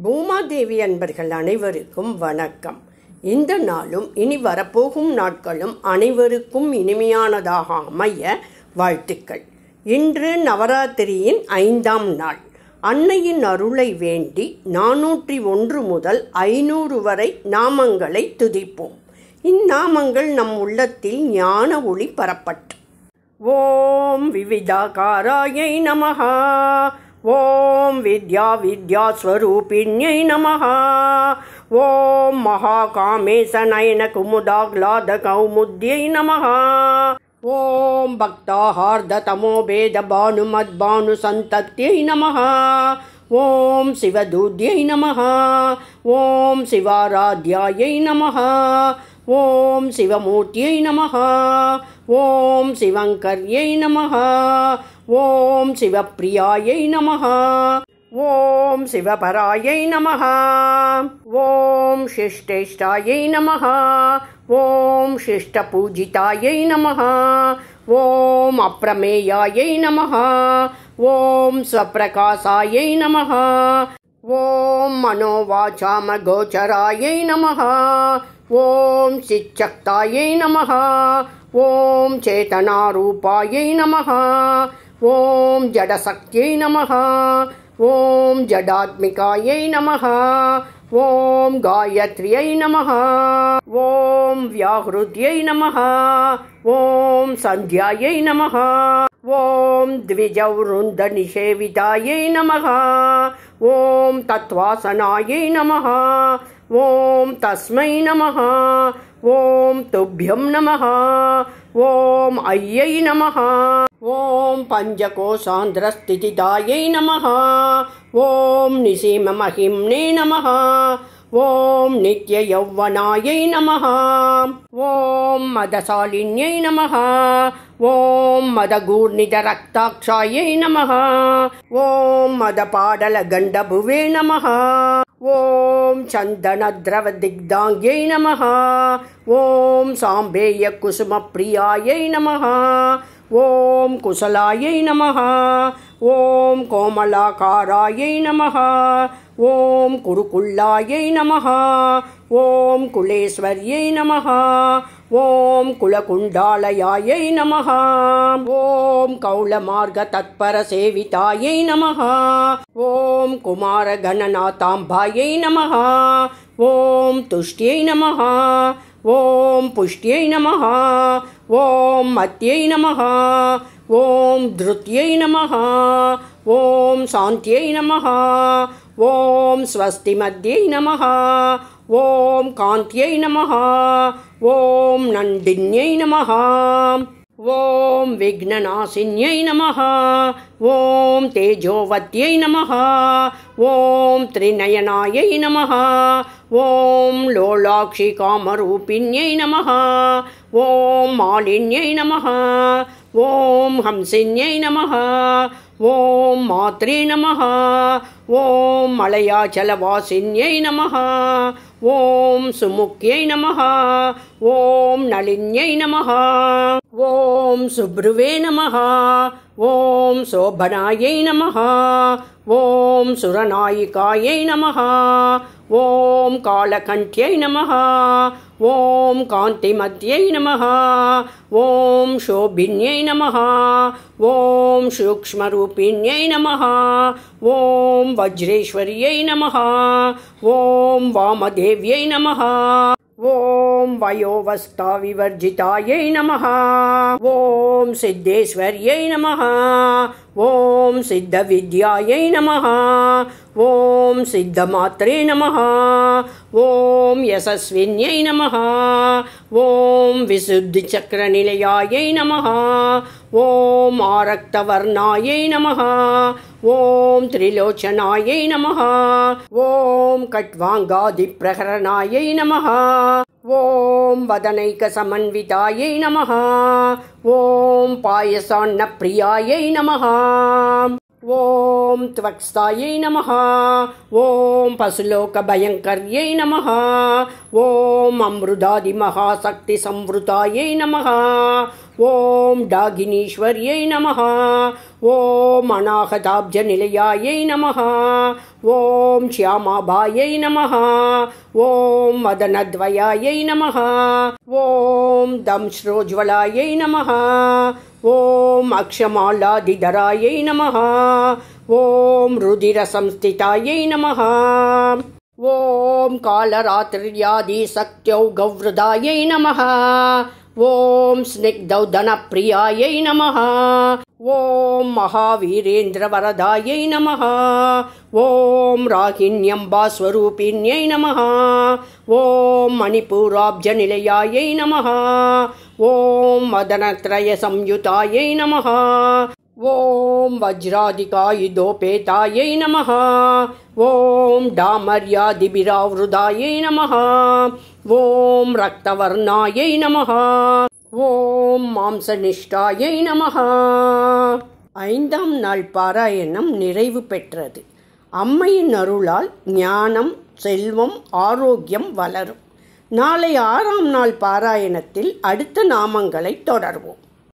பூமாதேவி அன்பர்கள் அனைவருக்கும் வணக்கம். இந்த நாளும் இனி வரப்போகும் நாட்களும் அனைவருக்கும் இனிமையானதாக அமைய வாழ்த்துக்கள். இன்று நவராத்திரியின் 5ஆம் நாள். அன்னையின் அருளை வேண்டி 401 முதல் 500 வரை நாமங்களை துதிப்போம். இந்நாமங்கள் நம் உள்ளத்தில் ஞான ஒளி பரப்பட்டு. ஓம் விவிதாகாராயை நமஹ. ஓம் வித்யாஸ்வரூபிண்யை நமஹ. ஓம் மகாகாமேசநயன குமுதாக்லாத கௌமுத்யை நமஹ. ஓம் பக்தாஹார்த தமோபேத பானுமத்பானு சந்தத்யை நமஹ. ஓம் சிவதூத்யை நமஹ. ஓம் சிவாராத்யாயை நமஹ. ஓம் சிவமூர்த்தியை நமஹ. ஓம் சிவங்கர்யை நமஹ. ஓம் சிவப்பிரியாயை நமஹ. ஓம் சிவபராயை நமஹ. ஓம் சிஷ்டேஷ்டாயை நமஹ. ஓம் சிஷ்டபூஜிதாயை நமஹ. ஓம் அப்ரமேயாயை நமஹ. ஓம் ஸ்வப்ரகாசாயை நமஹ. ஓம் மனோவாசாமகோச்சராயை நமஹ. ஓம் சிச்சக்தாயை நமஹ. ஓம் சேதனாரூபாயை நமஹ. ஓம் ஜடசக்தியை நமஹ. ஓம் ஜடாத்மிகாயை நமஹ. ஓம் காயத்ரியை நமஹ. ஓம் வியாஹ்ருத்யை நமஹ. ஓம் சந்தியாயை நமஹ. ஓம் த்விஜவ்ருந்த நிஷேவிதாயை நமஹ. ஓம் தத்வாசனாயை நமஹ. ஓம் தஸ்மை நமஹ. ஓம் துப்யம் நமஹ. ஓம் ஐயை நமஹ. ஓம் பஞ்சகோசாந்திரஸ்திதிதாயை நமஹ. ஓம் நிசீமமஹிம்னே நமஹ. ஓம் நித்யயௌவனாயை நமஹ. ஓம் மதசாலின்யை நமஹ. ஓம் மதகூர்ணிதரக்தாக்ஷாயை நமஹ. ஓம் மதபாடலகண்டபுவே நமஹ. ஓம் சந்தனத்ரவதிக்தாங்யை நமஹ. ஓம் சாம்பேய குசுமப்ரியாயை நமஹ. ஓம் குசலாயை நமஹ. ஓம் கோமலாகாராயை நமஹ. ஓம் குருகுல்லாயை நமஹ. ஓம் குலேஸ்வர்யை நமஹ. ஓம் குலகுண்டாலயாயை நமஹ. ஓம் கௌளமார்க தத்பர சேவிதாயை நமஹ. ஓம் குமார கணநாதாம்பாயை நமஹ. ஓம் துஷ்டியை நமஹ. ஓம் புஷ்டியை நமஹ. ஓம் மத்யை நமஹ. ஓம் த்ருத்யை நமஹ. ஓம் சாந்தியை நமஹ. ஓம் ஸ்வஸ்தி மத்யை நமஹ. ஓம் காந்தியை நமஹ. ஓம் நந்தின்யை நமஹ. ஓம் விக்னநாசின்யை நமஹ. ஓம் தேஜோவத்யை நமஹ. ஓம் த்ரிநயனாயை நமஹ. ஓம் லோலாக்ஷி காமரூபிண்யை நமஹ. ஓம் மாலின்யை நமஹ. ஓம் ஹம்சின்யை நமஹ. ஓம் மாத்ரே நமஹ. ஓம் மலயாச்சலவாசின்யை நமஹ. ஓம் சுமுக்யை நமஹ. ஓம் நளின்யை நமஹ. ஓம் சுப்ருவே நமஹ. ஓம் சோபனாயை நமஹ. ஓம் சுரநாயிகாயை நமஹ. ஓம் காலகண்ட்யை நமஹ. ஓம் காந்திமத்யை நமஹ. ஓம் சோபின்யை நமஹ. ஓம் சூக்ஷ்மரூபிண்யை நமஹ. ஓம் வஜ்ரேஸ்வரியை நமஹ. ஓம் வாமதேவ்யை நமஹ. ஓம் வயோவஸ்தா விவர்ஜிதாயை நமஹ. ஓம் சித்தேஸ்வர்யை நமஹ. ஓம் சித்தவித்யாயை நமஹ. ஓம் சித்தமாத்ரே நமஹ. ஓம் யசஸ்வின்யை நமஹ. ஓம் விசுத்திசக்கரநிலையாயை நமஹ. ஓம் ஆரக்தவர்ணாயை நமஹ. ஓம் திரிலோச்சனாயை நமஹ. ஓம் கட்வாங்காதிப்ரகரணாயை நமஹ. ஓம் வதனைகசமன்விதாயை நமஹ. ஓம் பாயசான்னப்ரியாயை நமஹ. ஓம் த்வக்ஸ்தாயை நமஹ. ஓம் பசுலோகபயங்கர்யை நமஹ. ஓம் அம்ருதாதி மகாசக்தி சம்வృతాயை நமஹ. ஓம் டாகினீஸ்வர்யை நமஹ. ஓம் அநாகதாப்ஜநிலையாயை நமஹ. ஓம் ஷியாமாபாயை நமஹ. ஓம் மதனத்வயாயை நமஹ. ஓம் தம்ஸ்ரோஜ்வலாயை நமஹ. ஓம் அக்ஷமாலாதிதராயை நமஹ. ஓம் ருதிரசம்ஸ்திதாயை நமஹ. ஓம் காலராத்திர்யாதி சக்த்யௌ கவ்ருதாயை நமஹ. ஓம் ஸ்னிக்தௌதனப்பிரியாயை நமஹ. ஓம் மகாவீரேந்திரவரதாயை நமஹ. ஓம் ராகிண்யம்பாஸ்வரூபிண்யை நமஹ. ஓம் மணிபூராப்ஜநிலையாயை நமஹ. ஓம் மதனத்ரய சம்யுதாயை நமஹ. ஓம் வஜ்ராதிகாயுதோபேதாயை நமஹ. ஓம் டாமர்யாதிபிராவ்ருதாயை நமஹ. ஓம் ரக்தவர்ணாயை நமஹ. ஓம் மாம்சனிஷ்டாயை நமஹ. 5ஆம் நாள் பாராயணம் நிறைவு பெற்றது. அம்மையின் அருளால் ஞானம், செல்வம், ஆரோக்கியம் வளரும். நாளை 6ஆம் நாள் பாராயணத்தில் அடுத்த நாமங்களை தொடர்வோம்.